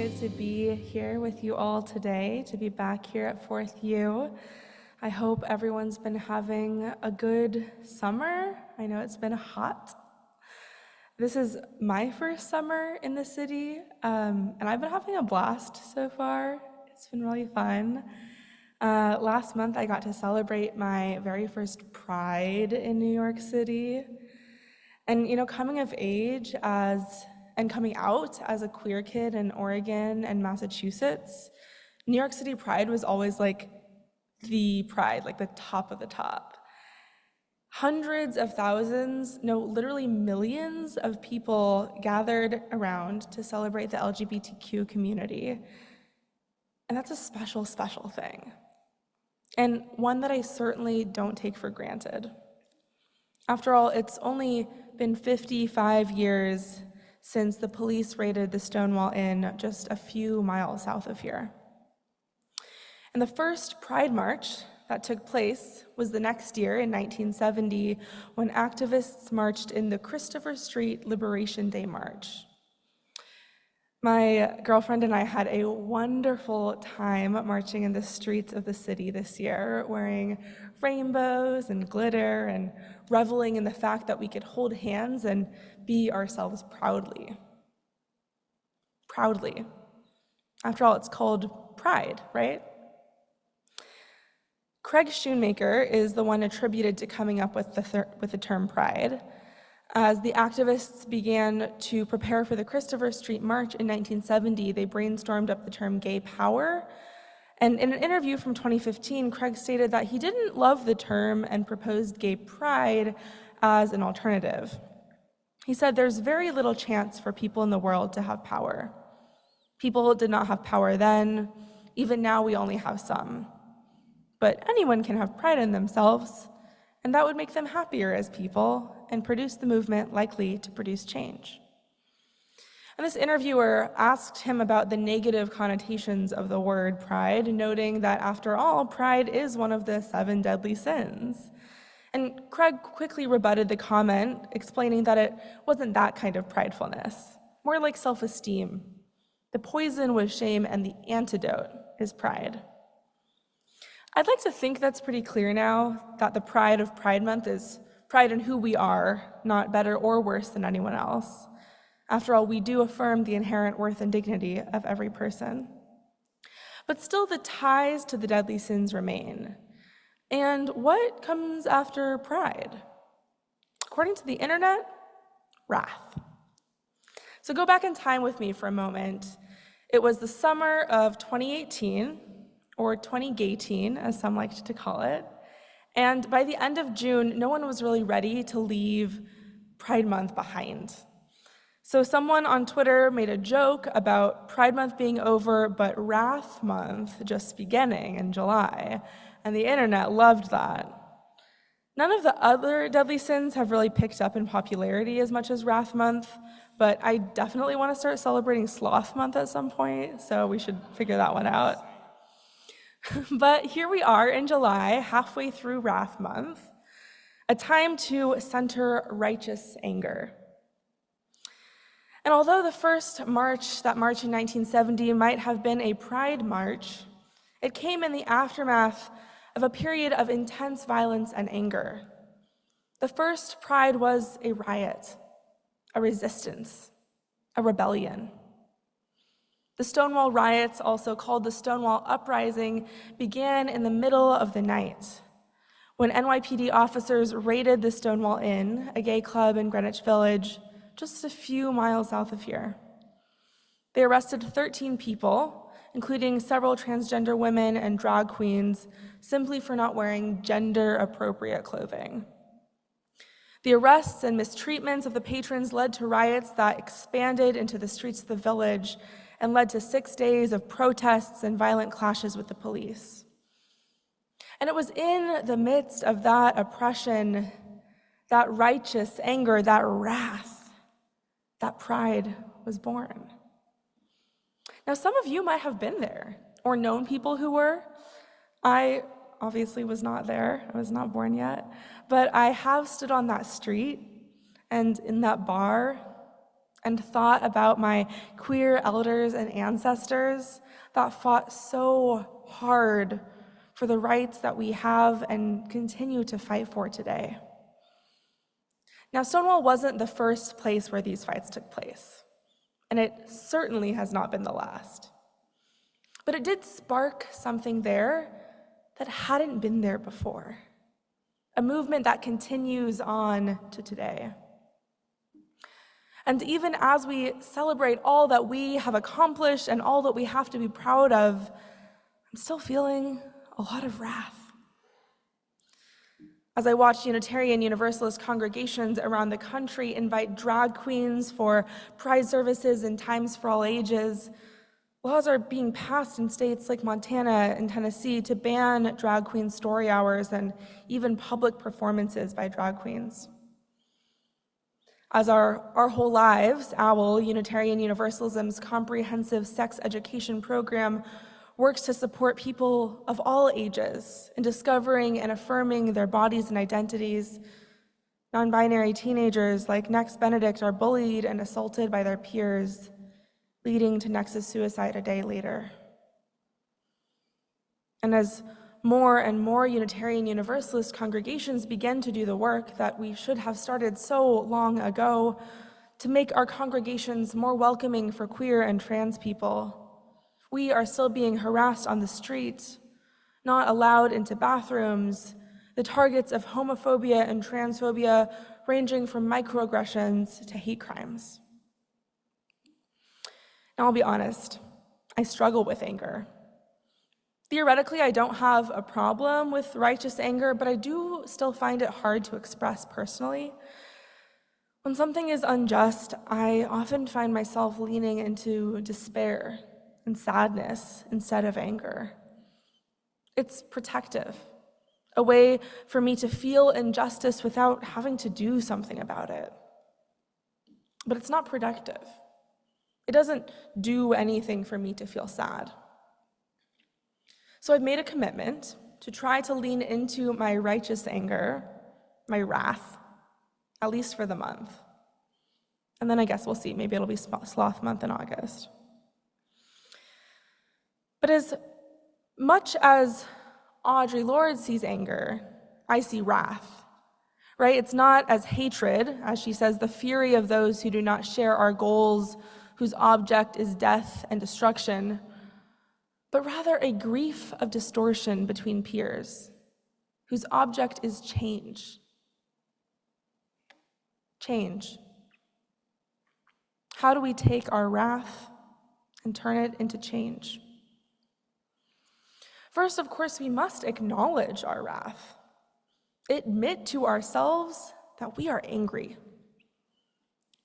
excited to be here with you all today, to be back here at 4th U. I hope everyone's been having a good summer. I know it's been hot. This is my first summer in the city, and I've been having a blast so far. It's been really fun. Last month, I got to celebrate my very first Pride in New York City. And, coming of age and coming out as a queer kid in Oregon and Massachusetts, New York City Pride was always like the pride, like the top of the top. Hundreds of thousands, no, literally millions of people gathered around to celebrate the LGBTQ community. And that's a special, special thing. And one that I certainly don't take for granted. After all, it's only been 55 years since the police raided the Stonewall Inn just a few miles south of here. And the first Pride March that took place was the next year in 1970 when activists marched in the Christopher Street Liberation Day March. My girlfriend and I had a wonderful time marching in the streets of the city this year, wearing rainbows and glitter and reveling in the fact that we could hold hands and be ourselves proudly. Proudly. After all, it's called Pride, right? Craig Schoonmaker is the one attributed to coming up with the term Pride. As the activists began to prepare for the Christopher Street March in 1970, they brainstormed up the term gay power. And in an interview from 2015, Craig stated that he didn't love the term and proposed gay pride as an alternative. He said there's very little chance for people in the world to have power. People did not have power then. Even now, we only have some. But anyone can have pride in themselves, and that would make them happier as people and produce the movement likely to produce change. And this interviewer asked him about the negative connotations of the word pride, noting that after all, pride is one of the 7 deadly sins. And Craig quickly rebutted the comment, explaining that it wasn't that kind of pridefulness, more like self-esteem. The poison was shame, and the antidote is pride. I'd like to think that's pretty clear now, that the pride of Pride Month is pride in who we are, not better or worse than anyone else. After all, we do affirm the inherent worth and dignity of every person. But still, the ties to the deadly sins remain. And what comes after pride? According to the internet, wrath. So go back in time with me for a moment. It was the summer of 2018, or 2018, as some liked to call it. And by the end of June, no one was really ready to leave Pride Month behind. So someone on Twitter made a joke about Pride Month being over, but Wrath Month just beginning in July, and the internet loved that. None of the other deadly sins have really picked up in popularity as much as Wrath Month, but I definitely want to start celebrating Sloth Month at some point, so we should figure that one out. But here we are in July, halfway through Wrath Month, a time to center righteous anger. And although the first march, that march in 1970, might have been a pride march, it came in the aftermath of a period of intense violence and anger. The first pride was a riot, a resistance, a rebellion. The Stonewall riots, also called the Stonewall Uprising, began in the middle of the night when NYPD officers raided the Stonewall Inn, a gay club in Greenwich Village, just a few miles south of here. They arrested 13 people, including several transgender women and drag queens, simply for not wearing gender-appropriate clothing. The arrests and mistreatments of the patrons led to riots that expanded into the streets of the village and led to 6 days of protests and violent clashes with the police. And it was in the midst of that oppression, that righteous anger, that wrath, that pride was born. Now, some of you might have been there or known people who were. I obviously was not there. I was not born yet. But I have stood on that street and in that bar and thought about my queer elders and ancestors that fought so hard for the rights that we have and continue to fight for today. Now, Stonewall wasn't the first place where these fights took place, and it certainly has not been the last. But it did spark something there that hadn't been there before, a movement that continues on to today. And even as we celebrate all that we have accomplished and all that we have to be proud of, I'm still feeling a lot of wrath. As I watch Unitarian Universalist congregations around the country invite drag queens for pride services and times for all ages, laws are being passed in states like Montana and Tennessee to ban drag queen story hours and even public performances by drag queens. As our whole lives, OWL, Unitarian Universalism's comprehensive sex education program, works to support people of all ages in discovering and affirming their bodies and identities. Non-binary teenagers like Nex Benedict are bullied and assaulted by their peers, leading to Nex's suicide a day later. And as more and more Unitarian Universalist congregations begin to do the work that we should have started so long ago to make our congregations more welcoming for queer and trans people, we are still being harassed on the street, not allowed into bathrooms, the targets of homophobia and transphobia ranging from microaggressions to hate crimes. Now, I'll be honest, I struggle with anger. Theoretically, I don't have a problem with righteous anger, but I do still find it hard to express personally. When something is unjust, I often find myself leaning into despair and sadness instead of anger. It's protective, a way for me to feel injustice without having to do something about it. But it's not productive. It doesn't do anything for me to feel sad. So I've made a commitment to try to lean into my righteous anger, my wrath, at least for the month. And then I guess we'll see, maybe it'll be Sloth Month in August. But as much as Audre Lorde sees anger, I see wrath, right? It's not as hatred, as she says, the fury of those who do not share our goals, whose object is death and destruction, but rather a grief of distortion between peers, whose object is change. Change. How do we take our wrath and turn it into change? First, of course, we must acknowledge our wrath. Admit to ourselves that we are angry.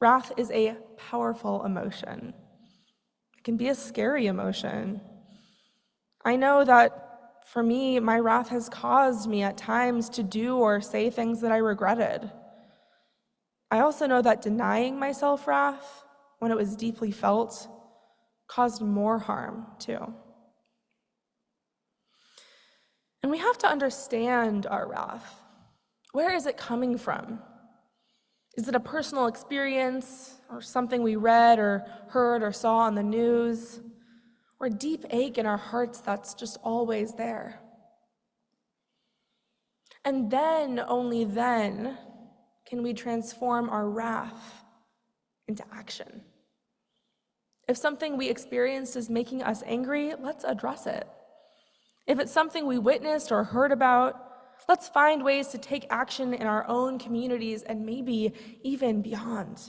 Wrath is a powerful emotion. It can be a scary emotion. I know that for me, my wrath has caused me at times to do or say things that I regretted. I also know that denying myself wrath, when it was deeply felt, caused more harm too. And we have to understand our wrath. Where is it coming from? Is it a personal experience or something we read or heard or saw on the news? Or a deep ache in our hearts that's just always there? And then, only then, can we transform our wrath into action. If something we experienced is making us angry, let's address it. If it's something we witnessed or heard about, let's find ways to take action in our own communities and maybe even beyond.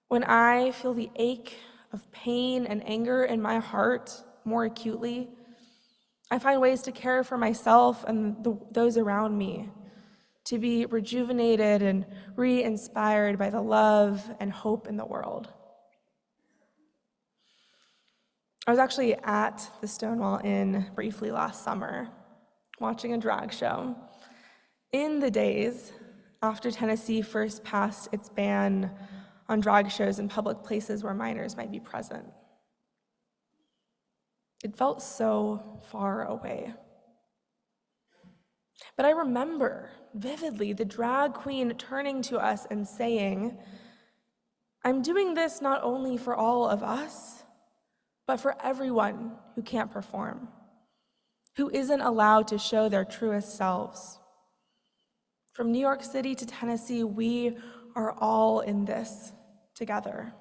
When I feel the ache of pain and anger in my heart more acutely, I find ways to care for myself and those around me, to be rejuvenated and re-inspired by the love and hope in the world. I was actually at the Stonewall Inn briefly last summer, watching a drag show. In the days after Tennessee first passed its ban on drag shows in public places where minors might be present. It felt so far away. But I remember vividly the drag queen turning to us and saying, I'm doing this not only for all of us, but for everyone who can't perform, who isn't allowed to show their truest selves. From New York City to Tennessee, we are all in this together.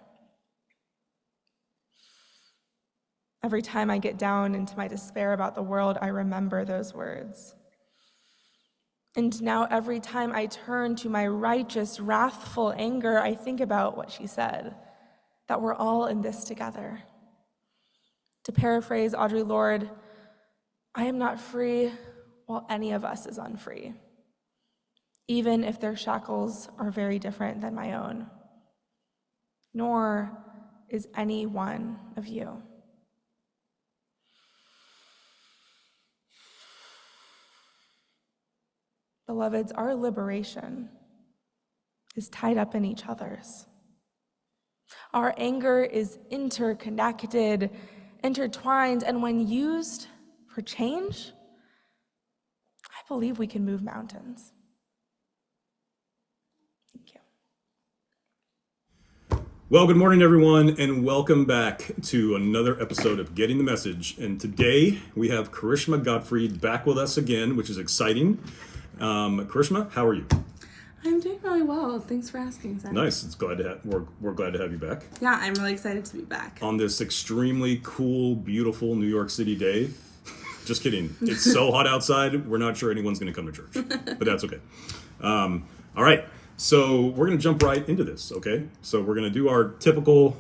Every time I get down into my despair about the world, I remember those words. And now every time I turn to my righteous, wrathful anger, I think about what she said, that we're all in this together. To paraphrase Audre Lorde, I am not free while any of us is unfree, even if their shackles are very different than my own. Nor is any one of you. Beloveds, our liberation is tied up in each other's. Our anger is interconnected, intertwined, and when used for change, I believe we can move mountains. Thank you. Well, good morning, everyone, and welcome back to another episode of Getting the Message. And today we have Karishma Gottfried back with us again, which is exciting. Karishma, how are you? I'm doing really well. Thanks for asking, Zach. Nice. It's glad to have, we're glad to have you back Yeah, I'm really excited to be back. on this extremely cool, beautiful New York City day. Just kidding. It's so hot outside. We're not sure anyone's going to come to church, but that's okay. All right. So we're going to jump right into this. Okay. So we're going to do our typical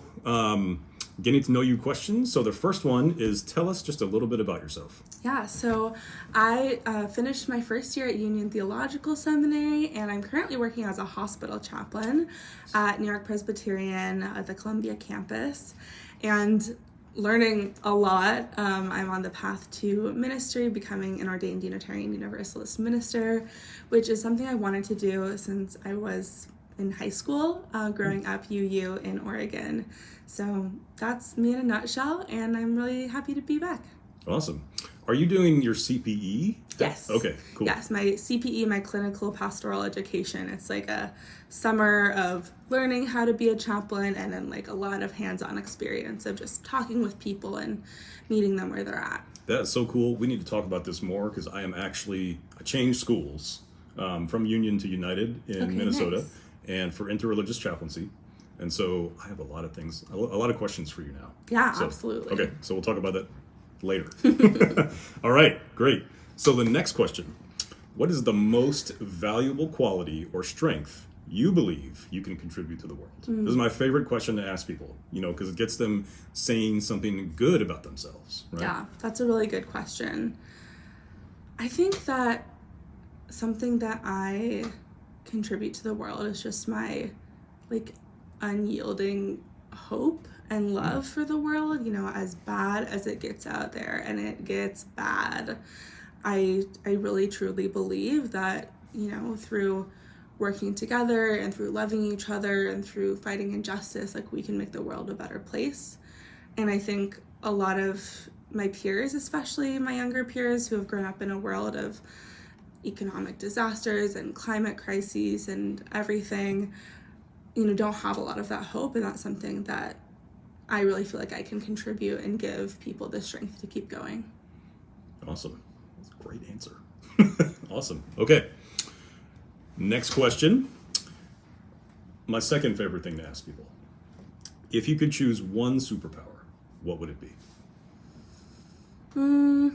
getting to know you questions. So the first one is, tell us just a little bit about yourself. Yeah, so I finished my first year at Union Theological Seminary, and I'm currently working as a hospital chaplain at New York Presbyterian at the Columbia campus, and learning a lot. I'm on the path to ministry, becoming an ordained Unitarian Universalist minister, which is something I wanted to do since I was in high school, growing up UU in Oregon. So that's me in a nutshell, and I'm really happy to be back. Awesome. Are you doing your CPE? Yes. Okay, cool. Yes, my CPE, my clinical pastoral education. It's like a summer of learning how to be a chaplain, and then like a lot of hands-on experience of just talking with people and meeting them where they're at. That's so cool. We need to talk about this more because I changed schools from Union to United in Minnesota, nice. and for interreligious chaplaincy. And so I have a lot of questions for you now. Yeah, So, absolutely. Okay, so we'll talk about that later. All right, great. So the next question, what is the most valuable quality or strength you believe you can contribute to the world? This is my favorite question to ask people, because it gets them saying something good about themselves, right? Yeah, that's a really good question. I think that something that I contribute to the world is just my unyielding hope and love for the world. As bad as it gets out there, and it gets bad, I really truly believe that through working together and through loving each other and through fighting injustice, we can make the world a better place. And I think a lot of my peers, especially my younger peers who have grown up in a world of economic disasters and climate crises and everything, don't have a lot of that hope. And that's something that I really feel like I can contribute and give people the strength to keep going. Awesome. That's a great answer. Awesome. Okay. Next question. My second favorite thing to ask people. If you could choose one superpower, what would it be? I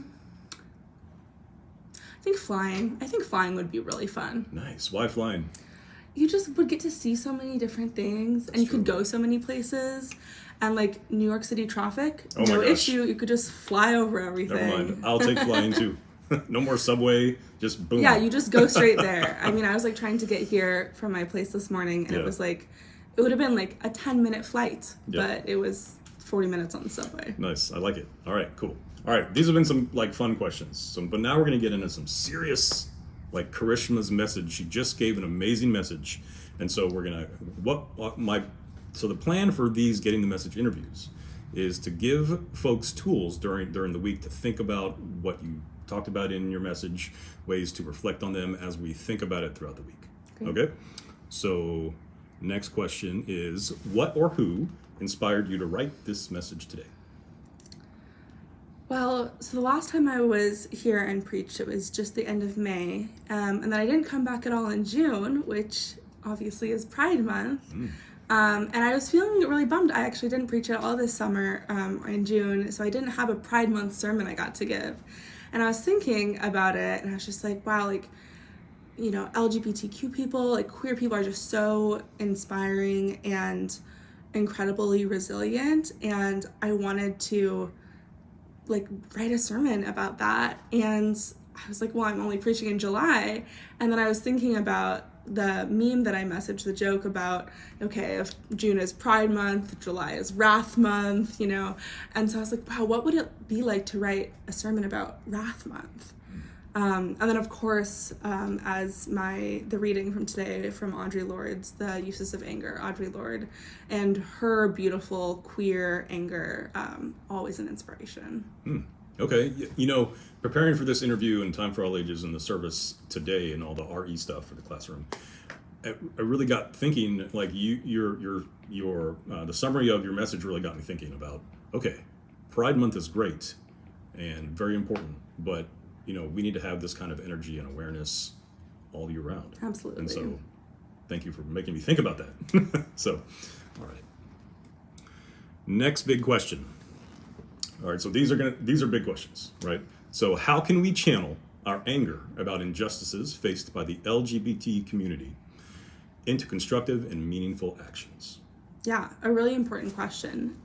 think flying. I think flying would be really fun. Nice. Why flying? You just would get to see so many different things, and you could go so many places. And New York City traffic, no issue. You could just fly over everything. Never mind. I'll take flying too. No more subway. Just boom. Yeah, you just go straight there. I mean, I was trying to get here from my place this morning, and it was it would have been a 10-minute flight, but it was 40 minutes on the subway. Nice. I like it. All right, cool. All right, these have been some fun questions. But now we're going to get into some serious Karishma's message. She just gave an amazing message. And so we're going to so the plan for these Getting the Message interviews is to give folks tools during the week to think about what you talked about in your message, ways to reflect on them as we think about it throughout the week. Great. Okay? So Next question is, what or who inspired you to write this message today? Well, so the last time I was here and preached, it was just the end of May. And then I didn't come back at all in June, which obviously is Pride Month. And I was feeling really bummed. I actually didn't preach at all this summer in June, so I didn't have a Pride Month sermon I got to give. And I was thinking about it, and I was just like, wow, like, you know, LGBTQ people, like queer people are just so inspiring and incredibly resilient. And I wanted to like write a sermon about that. And I was like, well, I'm only preaching in July. And then I was thinking about the meme that I messaged, the joke about, okay, if June is Pride Month, July is Wrath Month, you know? And so I was like, wow, what would it be like to write a sermon about Wrath Month? And then, of course, as the reading from today from Audre Lorde's The Uses of Anger, Audre Lorde, and her beautiful queer anger, always an inspiration. Okay, you know, preparing for this interview and Time for All Ages and the service today and all the RE stuff for the classroom, I really got thinking, like the summary of your message really got me thinking about, okay, Pride Month is great and very important, but you know, we need to have this kind of energy and awareness all year round. Absolutely. And so thank you for making me think about that. So, all right. Next big question. All right, so these are big questions, right? So how can we channel our anger about injustices faced by the LGBT community into constructive and meaningful actions? Yeah, a really important question.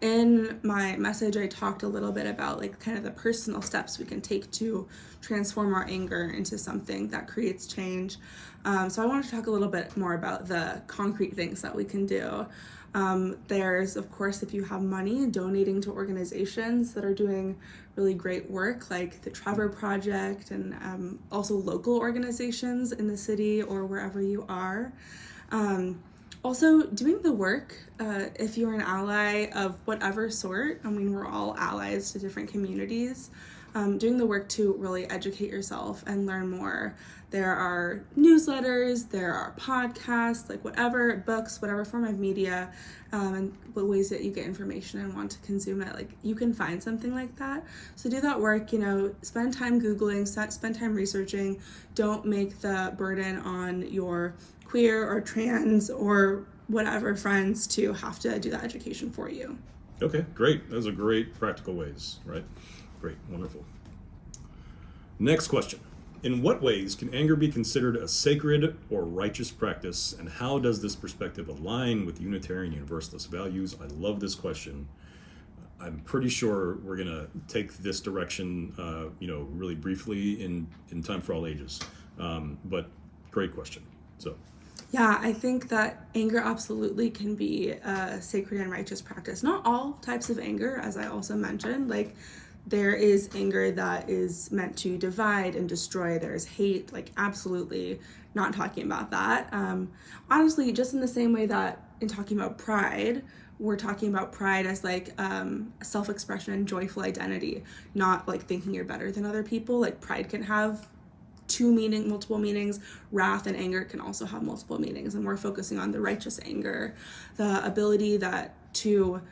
In my message, I talked a little bit about like kind of the personal steps we can take to transform our anger into something that creates change. So I want to talk a little bit more about the concrete things that we can do. There's, of course, if you have money, donating to organizations that are doing really great work like the Trevor Project and also local organizations in the city or wherever you are. Also, doing the work, if you're an ally of whatever sort, I mean, we're all allies to different communities, doing the work to really educate yourself and learn more. There are newsletters, there are podcasts, like whatever, books, whatever form of media, and the ways that you get information and want to consume it, like you can find something like that. So do that work, you know, spend time Googling, spend time researching. Don't make the burden on your queer or trans or whatever friends to have to do that education for you. Okay, great. Those are great practical ways, right? Great, wonderful. Next question. In what ways can anger be considered a sacred or righteous practice, and how does this perspective align with Unitarian Universalist values? I love this question. I'm pretty sure we're going to take this direction, really briefly in Time for All Ages. But great question. So. Yeah, I think that anger absolutely can be a sacred and righteous practice. Not all types of anger, as I also mentioned, like there is anger that is meant to divide and destroy. There's hate, like absolutely not talking about that. Honestly, just in the same way that in talking about pride, we're talking about pride as like self-expression and joyful identity, not like thinking you're better than other people. Like pride can have multiple meanings. Wrath and anger can also have multiple meanings, and we're focusing on the righteous anger, the ability to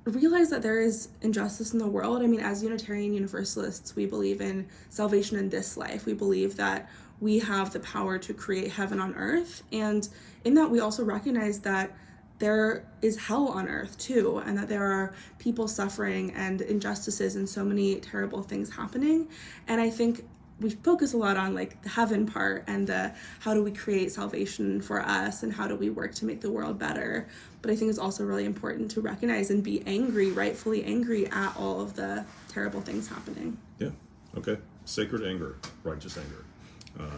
realize that there is injustice in the world. I mean, as Unitarian Universalists, we believe in salvation in this life. We believe that we have the power to create heaven on earth, and in that we also recognize that there is hell on earth too, and that there are people suffering and injustices and so many terrible things happening. And I think we focus a lot on like the heaven part and the how do we create salvation for us and how do we work to make the world better. But I think it's also really important to recognize and be angry, rightfully angry at all of the terrible things happening. Yeah, okay. Sacred anger, righteous anger.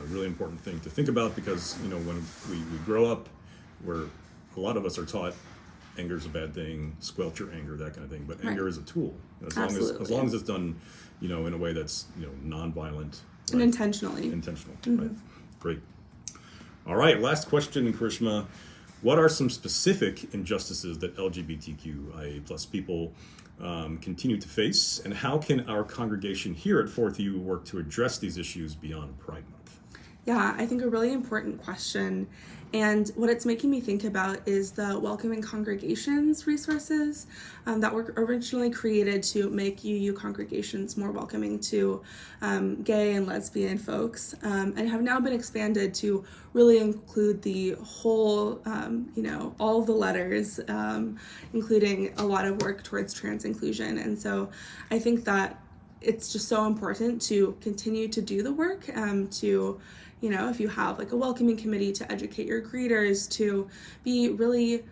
Really important thing to think about, because, you know, when we grow up, where a lot of us are taught anger is a bad thing, squelch your anger, that kind of thing. But anger is a tool. As long as it's done, you know, in a way that's, you know, non-violent. Right? And intentional, right? Great. All right, last question, Karishma. What are some specific injustices that LGBTQIA plus people continue to face, and how can our congregation here at Fourth U work to address these issues beyond Pride Month? Yeah, I think a really important question. And what it's making me think about is the Welcoming Congregations resources that were originally created to make UU congregations more welcoming to gay and lesbian folks, and have now been expanded to really include the whole, all the letters, including a lot of work towards trans inclusion. And so I think that it's just so important to continue to do the work, if you have like a welcoming committee, to educate your greeters, to be really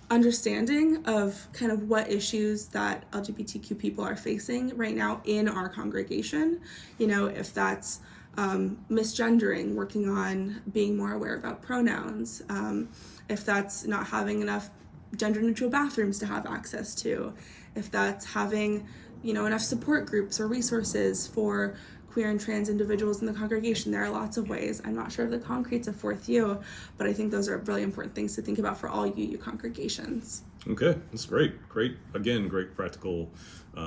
understanding of kind of what issues that LGBTQ people are facing right now in our congregation. If that's misgendering, working on being more aware about pronouns, if that's not having enough gender neutral bathrooms to have access to, if that's having enough support groups or resources for queer and trans individuals in the congregation. There are lots of ways. I'm not sure if the concrete's a fourth U, but I think those are really important things to think about for all UU congregations. Okay, that's great. Again, great practical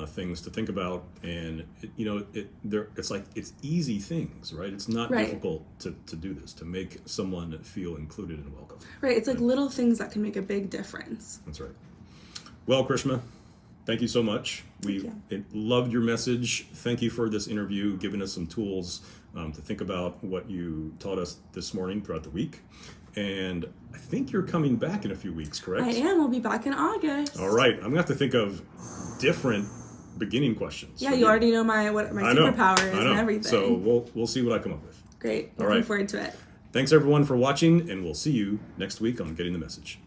things to think about. And it's easy things, right? It's not difficult to do this, to make someone feel included and welcome. Right. It's like little things that can make a big difference. That's right. Well, Karishma, thank you so much. We loved your message. Thank you for this interview, giving us some tools to think about what you taught us this morning throughout the week. And I think you're coming back in a few weeks, correct? I am. We'll be back in August. All right. I'm going to have to think of different beginning questions. Yeah, you already know my superpower is and everything. So we'll see what I come up with. Great. All Looking right. forward to it. Thanks, everyone, for watching, and we'll see you next week on Getting the Message.